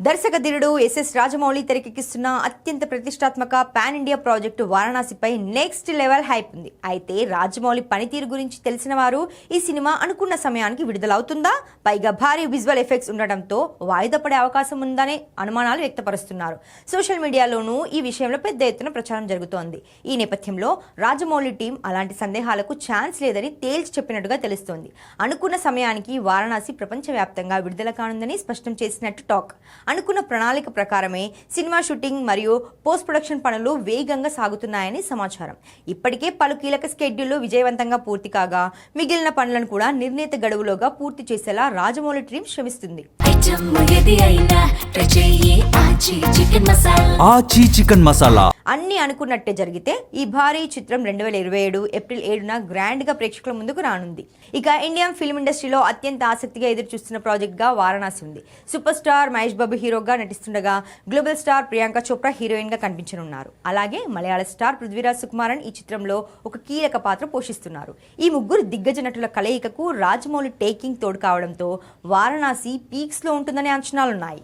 దర్శక ధీరుడు ఎస్ఎస్ రాజమౌళి తెరకెక్కిస్తున్న అత్యంత ప్రతిష్టాత్మక పాన్ ఇండియా ప్రాజెక్టు వారణాసిపై నెక్స్ట్ లెవెల్ హైప్ ఉంది. అయితే రాజమౌళి పనితీరు గురించి తెలిసిన వారు ఈ సినిమా అనుకున్న సమయానికి విడుదలవుతుందా, పైగా భారీ విజువల్ ఎఫెక్ట్స్ ఉండడంతో వాయిదా పడే అవకాశం ఉందనే అనుమానాలు వ్యక్తపరుస్తున్నారు. సోషల్ మీడియాలోనూ ఈ విషయంలో పెద్ద ఎత్తున ప్రచారం జరుగుతోంది. ఈ నేపథ్యంలో రాజమౌళి టీం అలాంటి సందేహాలకు ఛాన్స్ లేదని తేల్చి చెప్పినట్టుగా తెలుస్తోంది. అనుకున్న సమయానికి వారణాసి ప్రపంచవ్యాప్తంగా విడుదల కానుందని స్పష్టం చేసినట్టు టాక్. అనుకున్న ప్రణాళిక ప్రకారమే సినిమా షూటింగ్ మరియు పోస్ట్ ప్రొడక్షన్ పనులు వేగంగా సాగుతున్నాయని సమాచారం. ఇప్పటికే పలు కీలక స్కెడ్యూళ్లు విజయవంతంగా పూర్తి కాగా మిగిలిన పనులను కూడా నిర్ణీత గడువులోగా పూర్తి చేసేలా రాజమౌళి టీం శ్రమిస్తుంది. అన్ని అనుకున్నట్టే జరిగితే ఈ భారీ చిత్రం 2027 ఏప్రిల్ 7న గ్రాండ్ గా ప్రేక్షకుల ముందుకు రానుంది. ఇక ఇండియన్ ఫిల్మ్ ఇండస్ట్రీలో అత్యంత ఆసక్తిగా ఎదురు చూస్తున్న ప్రాజెక్ట్ గా వారణాసి ఉంది. సూపర్ స్టార్ మహేష్ బాబు హీరోగా నటిస్తుండగా global star Priyanka Chopra heroine గా కనిపించనున్నారు. అలాగే మలయాళ స్టార్ పృథ్వీరాజ్ సుకుమారన్ ఈ చిత్రంలో ఒక కీలక పాత్ర పోషిస్తున్నారు. ఈ ముగ్గురు దిగ్గజ నటుల కలయికకు రాజమౌళి టేకింగ్ తోడు కావడంతో వారణాసి పీక్స్ లో ఉంటుందనే అంచనాలున్నాయి.